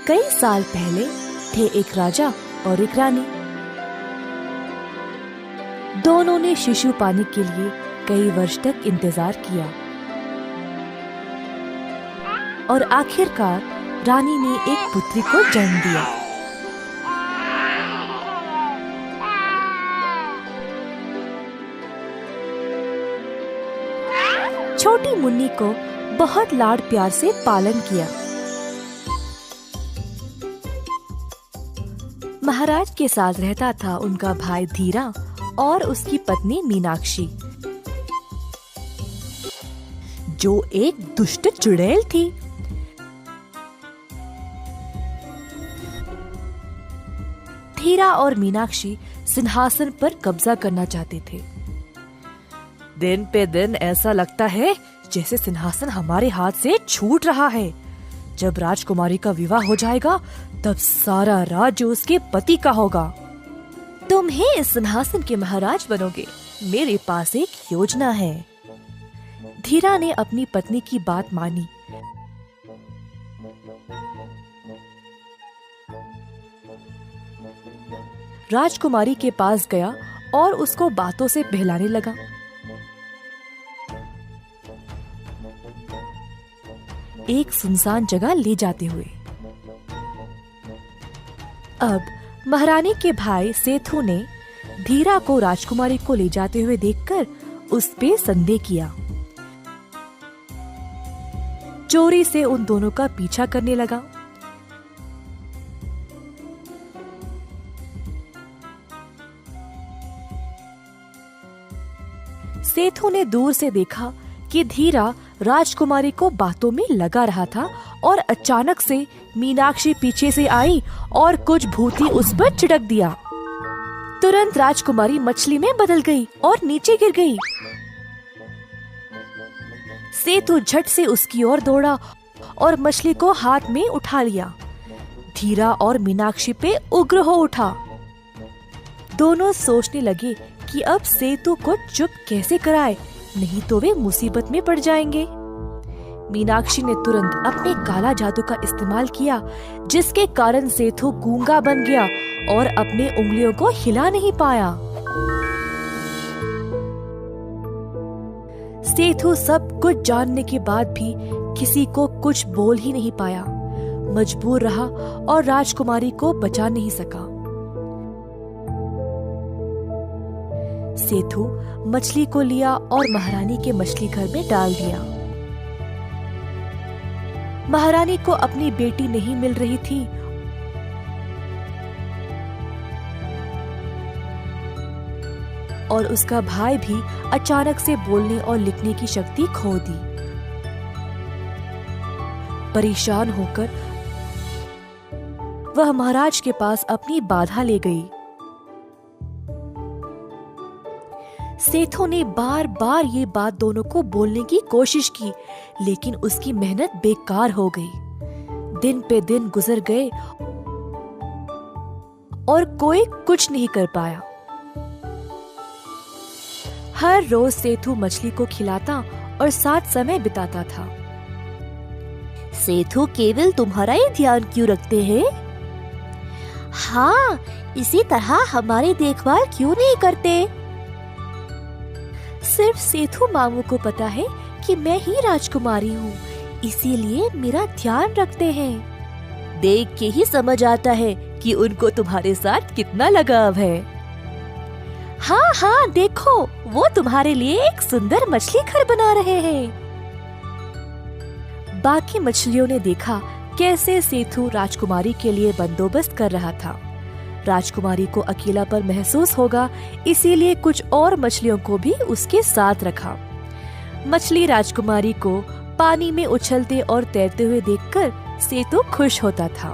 कई साल पहले थे एक राजा और एक रानी। दोनों ने शिशु पाने के लिए कई वर्ष तक इंतजार किया और आखिरकार रानी ने एक पुत्री को जन्म दिया। छोटी मुन्नी को बहुत लाड प्यार से पालन किया। महाराज के साथ रहता था उनका भाई धीरा और उसकी पत्नी मीनाक्षी, जो एक दुष्ट चुड़ैल थी। धीरा और मीनाक्षी सिंहासन पर कब्जा करना चाहते थे। दिन पे दिन ऐसा लगता है जैसे सिंहासन हमारे हाथ से छूट रहा है। जब राजकुमारी का विवाह हो जाएगा तब सारा राज्य उसके पति का होगा। तुम ही इस सिंहासन के महाराज बनोगे। मेरे पास एक योजना है। धीरा ने अपनी पत्नी की बात मानी। राजकुमारी के पास गया और उसको बातों से बहलाने लगा। एक सुनसान जगह ले जाते हुए। अब महारानी के भाई सेठू ने धीरा को राजकुमारी को ले जाते हुए देखकर उस पे संदेह किया। चोरी से उन दोनों का पीछा करने लगा। सेठू ने दूर से देखा कि धीरा राजकुमारी को बातों में लगा रहा था और अचानक से मीनाक्षी पीछे से आई और कुछ भूती उस पर छिड़क दिया। तुरंत राजकुमारी मछली में बदल गई और नीचे गिर गई। सेठू झट से उसकी ओर दौड़ा और मछली को हाथ में उठा लिया। धीरा और मीनाक्षी पे उग्र हो उठा। दोनों सोचने लगे कि अब सेठू को चुप कैसे कराए, नहीं तो वे मुसीबत में पड़ जाएंगे। मीनाक्षी ने तुरंत अपने काला जादू का इस्तेमाल किया, जिसके कारण सेठू गूंगा बन गया और अपने उंगलियों को हिला नहीं पाया। सेठू सब कुछ जानने के बाद भी किसी को कुछ बोल ही नहीं पाया। मजबूर रहा और राजकुमारी को बचा नहीं सका। सेठू मछली को लिया और महारानी के मछली घर में डाल दिया। महारानी को अपनी बेटी नहीं मिल रही थी और उसका भाई भी अचानक से बोलने और लिखने की शक्ति खो दी। परेशान होकर वह महाराज के पास अपनी बाधा ले गई। सेठू ने बार बार ये बात दोनों को बोलने की कोशिश की, लेकिन उसकी मेहनत बेकार हो गई। दिन पे दिन गुजर गए और कोई कुछ नहीं कर पाया। हर रोज सेठू मछली को खिलाता और साथ समय बिताता था। सेठू केवल तुम्हारा ही ध्यान क्यों रखते हैं? हाँ, इसी तरह हमारी देखभाल क्यों नहीं करते? सिर्फ सेठू मामू को पता है कि मैं ही राजकुमारी हूँ, इसीलिए मेरा ध्यान रखते हैं। देख के ही समझ आता है कि उनको तुम्हारे साथ कितना लगाव है। हाँ हाँ, देखो वो तुम्हारे लिए एक सुंदर मछली घर बना रहे हैं। बाकी मछलियों ने देखा कैसे सेठू राजकुमारी के लिए बंदोबस्त कर रहा था। राजकुमारी को अकेलापन महसूस होगा, इसीलिए कुछ और मछलियों को भी उसके साथ रखा। मछली राजकुमारी को पानी में उछलते और तैरते हुए देखकर सेठू खुश होता था।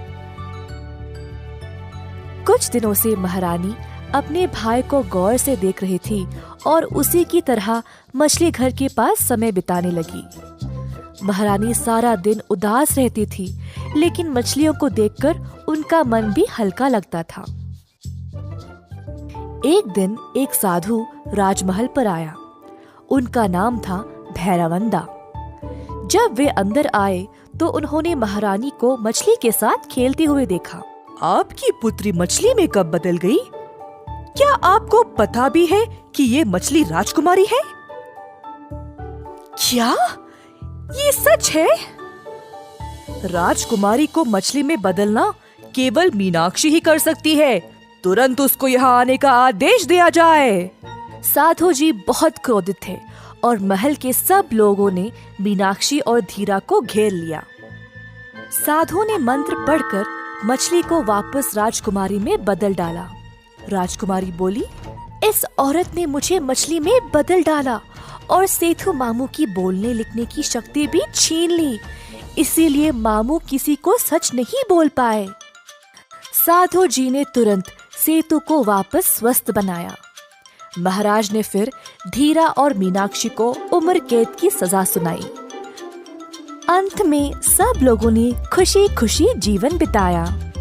कुछ दिनों से महारानी अपने भाई को गौर से देख रही थी और उसी की तरह मछली घर के पास समय बिताने लगी। महारानी सारा दिन उदास रहती थी, लेकिन मछलियों को देखकर उनका मन भी हल्का लगता था। एक दिन एक साधु राजमहल पर आया। उनका नाम था भैरवंदा। जब वे अंदर आए तो उन्होंने महारानी को मछली के साथ खेलते हुए देखा। आपकी पुत्री मछली में कब बदल गई? क्या आपको पता भी है कि ये मछली राजकुमारी है? क्या ये सच है? राजकुमारी को मछली में बदलना केवल मीनाक्षी ही कर सकती है। तुरंत उसको यहाँ आने का आदेश दिया जाए। साधु जी बहुत क्रोधित थे और महल के सब लोगों ने मीनाक्षी और धीरा को घेर लिया। साधु ने मंत्र पढ़कर मछली को वापस राजकुमारी में बदल डाला। राजकुमारी बोली, इस औरत ने मुझे मछली में बदल डाला और सेठू मामू की बोलने लिखने की शक्ति भी छीन ली, इसीलिए मामू किसी को सच नहीं बोल पाए। साधु जी ने तुरंत सेतु को वापस स्वस्थ बनाया। महाराज ने फिर धीरा और मीनाक्षी को उम्र कैद की सजा सुनाई। अंत में सब लोगों ने खुशी खुशी जीवन बिताया।